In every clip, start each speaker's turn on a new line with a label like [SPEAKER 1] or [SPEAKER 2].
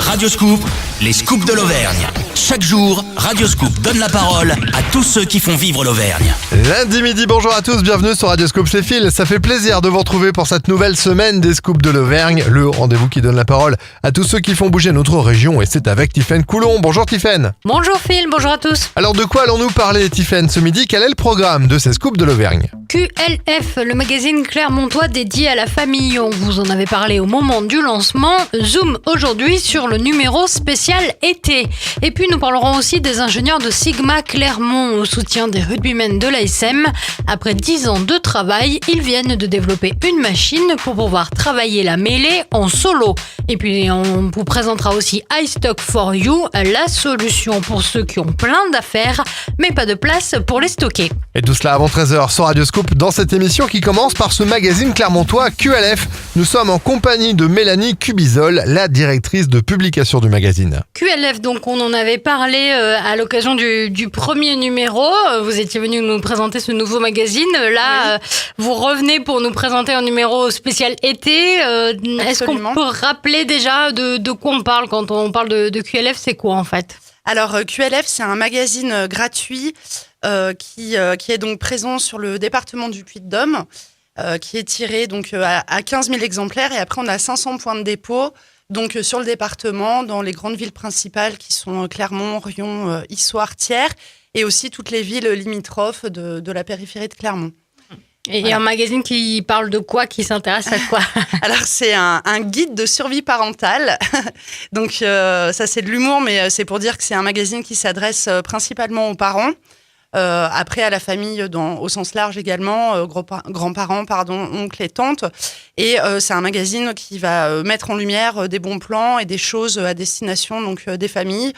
[SPEAKER 1] Radioscoop, les scoops de l'Auvergne. Chaque jour, Radioscoop donne la parole à tous ceux qui font vivre l'Auvergne.
[SPEAKER 2] Lundi midi, bonjour à tous, bienvenue sur Radioscoop, c'est Phil. Ça fait plaisir de vous retrouver pour cette nouvelle semaine des scoops de l'Auvergne, le rendez-vous qui donne la parole à tous ceux qui font bouger notre région, et c'est avec Tiffaine Coulon. Bonjour Tiffaine.
[SPEAKER 3] Bonjour Phil, bonjour à tous.
[SPEAKER 2] Alors de quoi allons-nous parler Tiffaine ce midi? Quel est le programme de ces scoops de l'Auvergne?
[SPEAKER 3] QLF, le magazine clermontois dédié à la famille. On vous en avait parlé au moment du lancement. Zoom aujourd'hui sur le numéro spécial été. Et puis nous parlerons aussi des ingénieurs de Sigma Clermont au soutien des rugbymen de l'ASM. Après 10 ans de travail, ils viennent de développer une machine pour pouvoir travailler la mêlée en solo. Et puis on vous présentera aussi iStock for You, la solution pour ceux qui ont plein d'affaires, mais pas de place pour les stocker.
[SPEAKER 2] Et tout cela avant 13h sur Radioscoop dans cette émission qui commence par ce magazine clermontois QLF. Nous sommes en compagnie de Mélanie Cubizol, la directrice de publication du magazine.
[SPEAKER 3] QLF, donc on en avait parlé à l'occasion du premier numéro. Vous étiez venu nous présenter ce nouveau magazine. Là, vous revenez pour nous présenter un numéro spécial été. Est-ce qu'on peut rappeler déjà de quoi on parle quand on parle de QLF? C'est quoi en fait?
[SPEAKER 4] Alors QLF, c'est un magazine gratuit qui est donc présent sur le département du Puy-de-Dôme, qui est tiré donc à 15 000 exemplaires, et après on a 500 points de dépôt donc sur le département, dans les grandes villes principales qui sont Clermont, Riom, Issoire, Thiers, et aussi toutes les villes limitrophes de la périphérie de Clermont.
[SPEAKER 3] Et voilà. Un magazine qui parle de quoi, qui s'intéresse à quoi?
[SPEAKER 4] Alors, c'est un guide de survie parentale. Donc, ça, c'est de l'humour, mais c'est pour dire que c'est un magazine qui s'adresse principalement aux parents. Après, à la famille au sens large également, grands-parents, oncles et tantes. Et c'est un magazine qui va mettre en lumière des bons plans et des choses à destination donc, des familles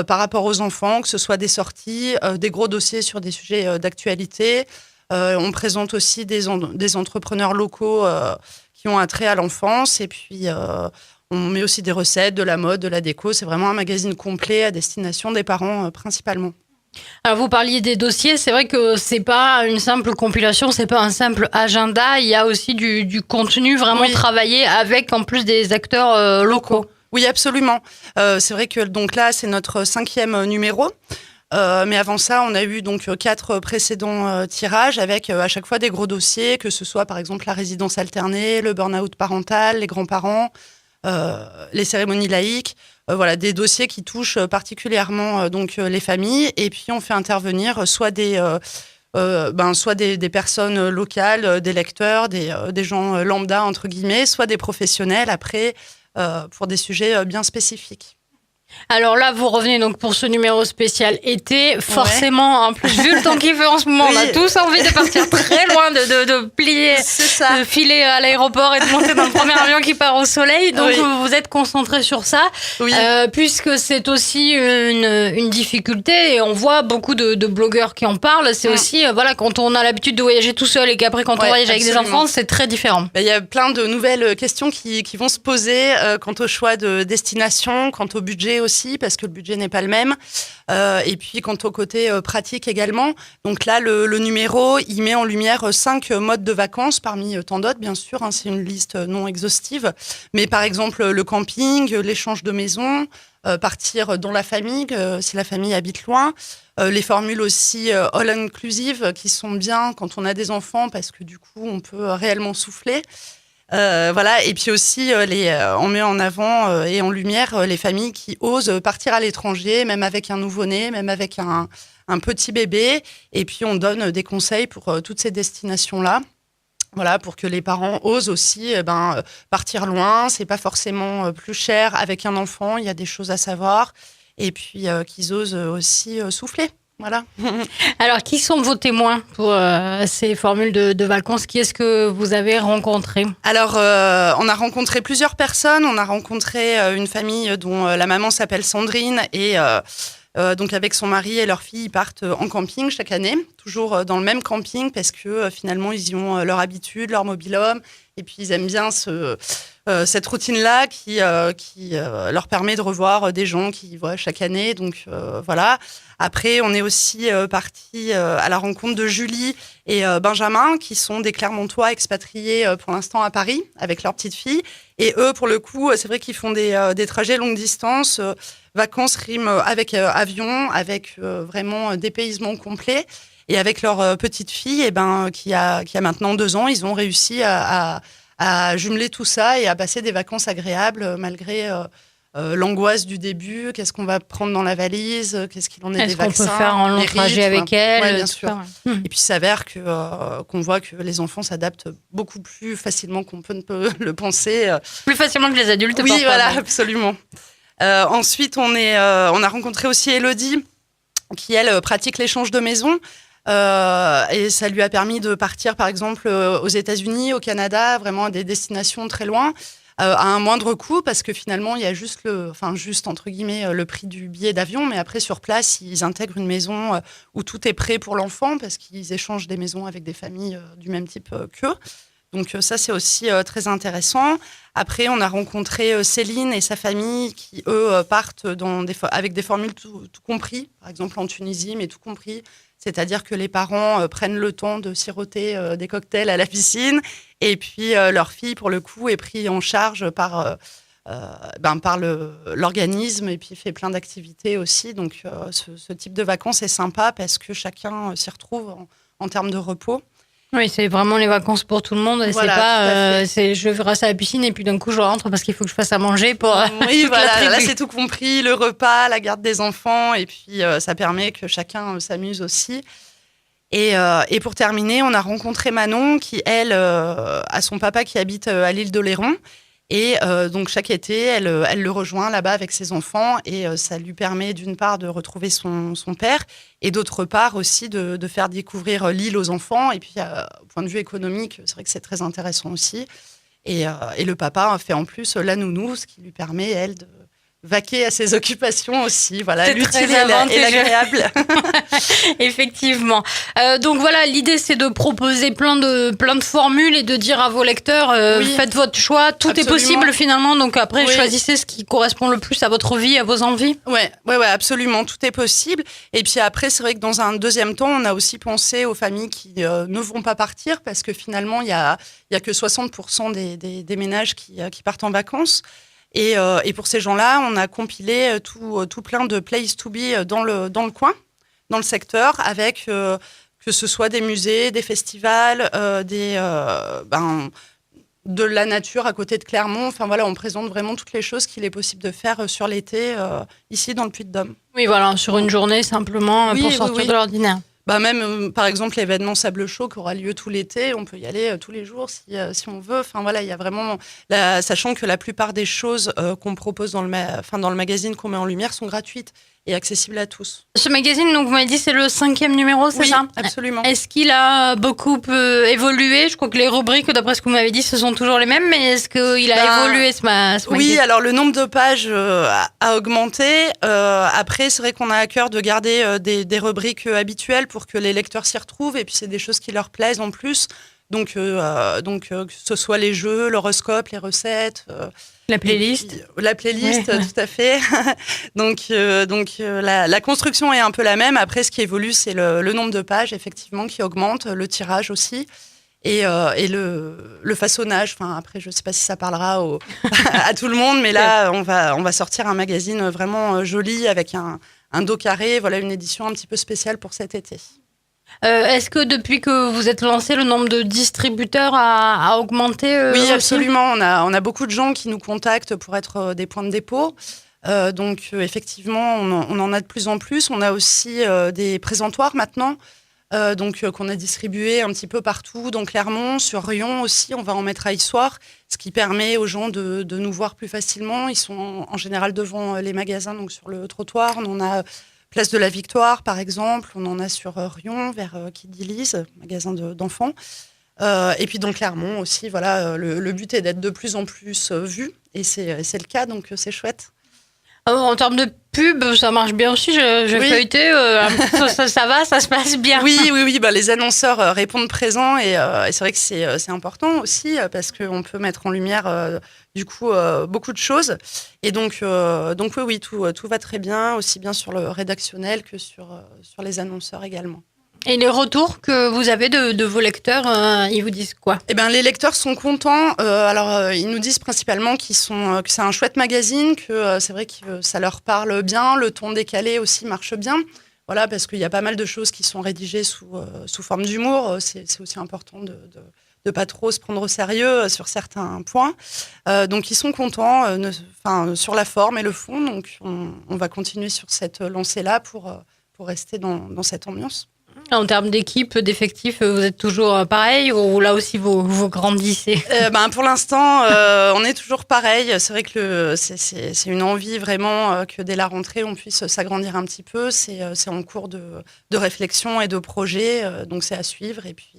[SPEAKER 4] par rapport aux enfants, que ce soit des sorties, des gros dossiers sur des sujets d'actualité. On présente aussi des entrepreneurs locaux qui ont un trait à l'enfance, et puis on met aussi des recettes, de la mode, de la déco. C'est vraiment un magazine complet à destination des parents principalement.
[SPEAKER 3] Alors vous parliez des dossiers, c'est vrai que c'est pas une simple compilation, c'est pas un simple agenda, il y a aussi du contenu vraiment travaillé avec en plus des acteurs locaux.
[SPEAKER 4] Oui, absolument. C'est vrai que donc là, c'est notre 5e numéro. Mais avant ça, on a eu donc 4 précédents tirages avec à chaque fois des gros dossiers, que ce soit par exemple la résidence alternée, le burn-out parental, les grands-parents, les cérémonies laïques, voilà, des dossiers qui touchent particulièrement donc les familles. Et puis on fait intervenir soit des personnes locales, des lecteurs, des gens lambda entre guillemets, soit des professionnels après pour des sujets bien spécifiques.
[SPEAKER 3] Alors là, vous revenez donc pour ce numéro spécial été. Forcément, en plus, vu le temps qu'il fait en ce moment, on a tous envie de partir très loin, de plier, de filer à l'aéroport et de monter dans le premier avion qui part au soleil. Donc, vous êtes concentrés sur ça, puisque c'est aussi une difficulté. Et on voit beaucoup de blogueurs qui en parlent. C'est aussi, voilà, quand on a l'habitude de voyager tout seul et qu'après, quand on voyage avec des enfants, c'est très différent.
[SPEAKER 4] Il y a plein de nouvelles questions qui vont se poser quant au choix de destination, quant au budget aussi, parce que le budget n'est pas le même. Et puis, quant au côté pratique également. Donc là, le numéro, il met en lumière 5 modes de vacances, parmi tant d'autres, bien sûr. C'est une liste non exhaustive. Mais par exemple, le camping, l'échange de maison, partir dans la famille, si la famille habite loin. Les formules aussi all-inclusive qui sont bien quand on a des enfants, parce que du coup, on peut réellement souffler. Voilà, et puis aussi on met en avant et en lumière les familles qui osent partir à l'étranger, même avec un nouveau-né, même avec un petit bébé, et puis on donne des conseils pour toutes ces destinations-là. Voilà, pour que les parents osent aussi partir loin. C'est pas forcément plus cher avec un enfant, il y a des choses à savoir, et puis qu'ils osent aussi souffler. Voilà.
[SPEAKER 3] Alors, qui sont vos témoins pour ces formules de vacances? Qui est-ce que vous avez rencontré?
[SPEAKER 4] Alors, on a rencontré plusieurs personnes. On a rencontré une famille dont la maman s'appelle Sandrine et donc avec son mari et leur fille, ils partent en camping chaque année, toujours dans le même camping parce que finalement, ils y ont leur habitude, leur mobil-home. Et puis, ils aiment bien cette routine-là qui leur permet de revoir des gens qu'ils voient chaque année. Donc, voilà. Après, on est aussi parti à la rencontre de Julie et Benjamin, qui sont des Clermontois expatriés pour l'instant à Paris avec leur petite fille. Et eux, pour le coup, c'est vrai qu'ils font des trajets longue distance. Vacances riment avec avion, avec vraiment dépaysement complet. Et avec leur petite fille, qui a maintenant 2 ans, ils ont réussi à jumeler tout ça et à passer des vacances agréables malgré l'angoisse du début. Qu'est-ce qu'on va prendre dans la valise? Qu'est-ce qu'il en est des vaccins?
[SPEAKER 3] Est-ce qu'on peut faire un long trajet avec elle?
[SPEAKER 4] Oui, bien sûr. Et puis, il s'avère qu'on voit que les enfants s'adaptent beaucoup plus facilement qu'on peut le penser.
[SPEAKER 3] Plus facilement que les adultes.
[SPEAKER 4] Oui,
[SPEAKER 3] parfois,
[SPEAKER 4] voilà,
[SPEAKER 3] ouais.
[SPEAKER 4] absolument. Ensuite, on a rencontré aussi Elodie, qui, elle, pratique l'échange de maison. Et ça lui a permis de partir, par exemple, aux États-Unis, au Canada, vraiment à des destinations très loin, à un moindre coût, parce que finalement, il y a juste entre guillemets, le prix du billet d'avion. Mais après, sur place, ils intègrent une maison où tout est prêt pour l'enfant, parce qu'ils échangent des maisons avec des familles du même type qu'eux. Donc ça, c'est aussi très intéressant. Après, on a rencontré Céline et sa famille qui, eux, partent avec des formules tout compris. Par exemple, en Tunisie, mais tout compris. C'est-à-dire que les parents prennent le temps de siroter des cocktails à la piscine. Et puis, leur fille, pour le coup, est prise en charge par l'organisme et puis fait plein d'activités aussi. Donc, ce type de vacances est sympa parce que chacun s'y retrouve en termes de repos.
[SPEAKER 3] Oui, c'est vraiment les vacances pour tout le monde. Et
[SPEAKER 4] Voilà,
[SPEAKER 3] c'est pas, je vais à la piscine et puis d'un coup je rentre parce qu'il faut que je fasse à manger pour.
[SPEAKER 4] Oui,
[SPEAKER 3] toute la
[SPEAKER 4] voilà.
[SPEAKER 3] tribu.
[SPEAKER 4] Là, c'est tout compris, le repas, la garde des enfants, et puis ça permet que chacun s'amuse aussi. Et pour terminer, on a rencontré Manon qui, elle, a son papa qui habite à l'île d'Oléron. Et donc, chaque été, elle le rejoint là-bas avec ses enfants et ça lui permet d'une part de retrouver son père et d'autre part aussi de faire découvrir l'île aux enfants. Et puis, au point de vue économique, c'est vrai que c'est très intéressant aussi. Et le papa fait en plus la nounou, ce qui lui permet, elle, de vaquer à ses occupations aussi. Voilà,
[SPEAKER 3] C'est
[SPEAKER 4] l'utile
[SPEAKER 3] très avantageux.
[SPEAKER 4] et l'agréable.
[SPEAKER 3] Effectivement. Donc voilà, l'idée c'est de proposer plein de formules et de dire à vos lecteurs
[SPEAKER 4] Oui.
[SPEAKER 3] faites votre choix, tout
[SPEAKER 4] Absolument.
[SPEAKER 3] est possible finalement. Donc après
[SPEAKER 4] Oui.
[SPEAKER 3] choisissez ce qui correspond le plus à votre vie, à vos envies.
[SPEAKER 4] Ouais, absolument, tout est possible. Et puis après, c'est vrai que dans un deuxième temps, on a aussi pensé aux familles qui ne vont pas partir parce que finalement, il y a que 60% des ménages qui partent en vacances. Et pour ces gens-là, on a compilé tout plein de place to be dans le coin, dans le secteur, avec que ce soit des musées, des festivals, de la nature à côté de Clermont. Enfin voilà, on présente vraiment toutes les choses qu'il est possible de faire sur l'été ici dans le Puy-de-Dôme.
[SPEAKER 3] Oui, voilà, sur une journée simplement
[SPEAKER 4] Oui,
[SPEAKER 3] pour
[SPEAKER 4] oui,
[SPEAKER 3] sortir
[SPEAKER 4] oui.
[SPEAKER 3] de l'ordinaire.
[SPEAKER 4] Même, par exemple, l'événement Sable Chaud qui aura lieu tout l'été, on peut y aller tous les jours si on veut. Enfin, voilà, il y a vraiment... sachant que la plupart des choses qu'on propose dans le magazine qu'on met en lumière sont gratuites et accessibles à tous.
[SPEAKER 3] Ce magazine, donc vous m'avez dit, c'est le 5e numéro, c'est
[SPEAKER 4] Oui,
[SPEAKER 3] ça?
[SPEAKER 4] absolument.
[SPEAKER 3] Est-ce qu'il a beaucoup évolué? Je crois que les rubriques, d'après ce que vous m'avez dit, ce sont toujours les mêmes, mais est-ce qu'il a évolué ce magazine?
[SPEAKER 4] Oui, alors le nombre de pages a augmenté. Après, c'est vrai qu'on a à cœur de garder des rubriques habituelles pour que les lecteurs s'y retrouvent et puis c'est des choses qui leur plaisent en plus. Donc que ce soit les jeux, l'horoscope, les recettes...
[SPEAKER 3] La playlist.
[SPEAKER 4] Puis, la playlist,
[SPEAKER 3] Ouais.
[SPEAKER 4] tout à fait. donc la construction est un peu la même. Après, ce qui évolue, c'est le nombre de pages, effectivement, qui augmente, le tirage aussi. Et le façonnage. Enfin, après, je ne sais pas si ça parlera à tout le monde, mais là, on va sortir un magazine vraiment joli avec un dos carré. Voilà, une édition un petit peu spéciale pour cet été.
[SPEAKER 3] Est-ce que depuis que vous êtes lancé, le nombre de distributeurs a augmenté
[SPEAKER 4] Oui,
[SPEAKER 3] aussi?
[SPEAKER 4] absolument. On a beaucoup de gens qui nous contactent pour être des points de dépôt. Donc, effectivement, on en a de plus en plus. On a aussi des présentoirs maintenant, qu'on a distribués un petit peu partout. Donc, Clermont, sur Rion aussi, on va en mettre à Issoire, ce qui permet aux gens de nous voir plus facilement. Ils sont en général devant les magasins, donc sur le trottoir. On en a Place de la Victoire, par exemple. On en a sur Rion, vers Kidilise, magasin d'enfants. Et puis dans Clermont aussi, voilà, le but est d'être de plus en plus vu. Et c'est le cas, donc c'est chouette.
[SPEAKER 3] En termes de pub, ça marche bien aussi. J'ai
[SPEAKER 4] Oui.
[SPEAKER 3] feuilleté, ça va, ça se passe bien.
[SPEAKER 4] Oui. Bah, les annonceurs répondent présents et c'est vrai que c'est important aussi parce qu'on peut mettre en lumière du coup beaucoup de choses. Et donc oui, tout va très bien, aussi bien sur le rédactionnel que sur les annonceurs également.
[SPEAKER 3] Et les retours que vous avez de vos lecteurs, ils vous disent quoi?
[SPEAKER 4] Eh ben, les lecteurs sont contents. Ils nous disent principalement que c'est un chouette magazine, que c'est vrai que ça leur parle bien. Le ton décalé aussi marche bien. Voilà, parce qu'il y a pas mal de choses qui sont rédigées sous forme d'humour. C'est aussi important de pas trop se prendre au sérieux sur certains points. Donc, ils sont contents sur la forme et le fond. Donc, on va continuer sur cette lancée-là pour rester dans cette ambiance.
[SPEAKER 3] En termes d'équipe, d'effectifs, vous êtes toujours pareil ou là aussi vous grandissez?
[SPEAKER 4] Pour l'instant, on est toujours pareil. C'est vrai que c'est une envie vraiment que dès la rentrée, on puisse s'agrandir un petit peu. C'est en cours de réflexion et de projet, donc c'est à suivre. Et puis,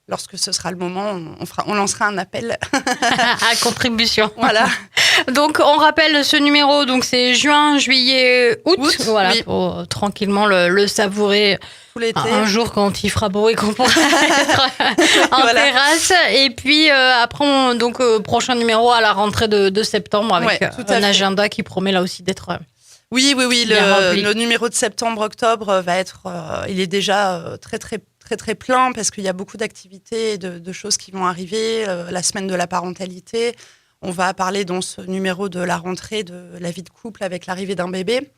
[SPEAKER 4] lorsque ce sera le moment, on lancera un appel.
[SPEAKER 3] À contribution.
[SPEAKER 4] Voilà.
[SPEAKER 3] Donc, on rappelle ce numéro, donc c'est juin, juillet, août. Voilà,
[SPEAKER 4] oui.
[SPEAKER 3] pour tranquillement le savourer
[SPEAKER 4] Tout l'été.
[SPEAKER 3] un jour quand il fera beau et qu'on pourra être en
[SPEAKER 4] Voilà.
[SPEAKER 3] terrasse. Et puis, après, prochain numéro à la rentrée de septembre avec
[SPEAKER 4] Ouais, tout à
[SPEAKER 3] un
[SPEAKER 4] fait.
[SPEAKER 3] agenda qui promet là aussi d'être...
[SPEAKER 4] Oui.
[SPEAKER 3] Bien rempli.
[SPEAKER 4] Le numéro de septembre-octobre va être... il est déjà très plein parce qu'il y a beaucoup d'activités et de choses qui vont arriver. La semaine de la parentalité. On va parler dans ce numéro de la rentrée de la vie de couple avec l'arrivée d'un bébé.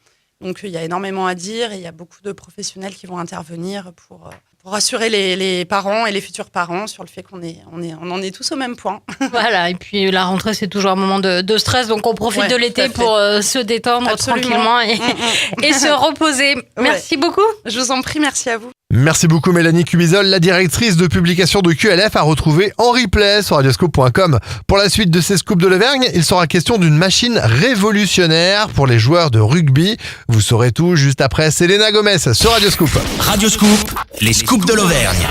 [SPEAKER 4] Donc, il y a énormément à dire et il y a beaucoup de professionnels qui vont intervenir pour rassurer les parents et les futurs parents sur le fait qu'on en est tous au même point.
[SPEAKER 3] Voilà, et puis la rentrée, c'est toujours un moment de stress, donc on profite
[SPEAKER 4] Ouais,
[SPEAKER 3] de
[SPEAKER 4] tout
[SPEAKER 3] l'été
[SPEAKER 4] à fait.
[SPEAKER 3] pour se détendre
[SPEAKER 4] Absolument.
[SPEAKER 3] tranquillement et se reposer. Merci beaucoup.
[SPEAKER 4] Je vous en prie, merci à vous.
[SPEAKER 2] Merci beaucoup Mélanie Cubizol, la directrice de publication de QLF, à retrouver en replay sur radioscope.com. Pour la suite de ces scoops de l'Auvergne, il sera question d'une machine révolutionnaire pour les joueurs de rugby. Vous saurez tout juste après Selena Gomez sur Radioscoop.
[SPEAKER 1] Radioscoop, les scoops de l'Auvergne.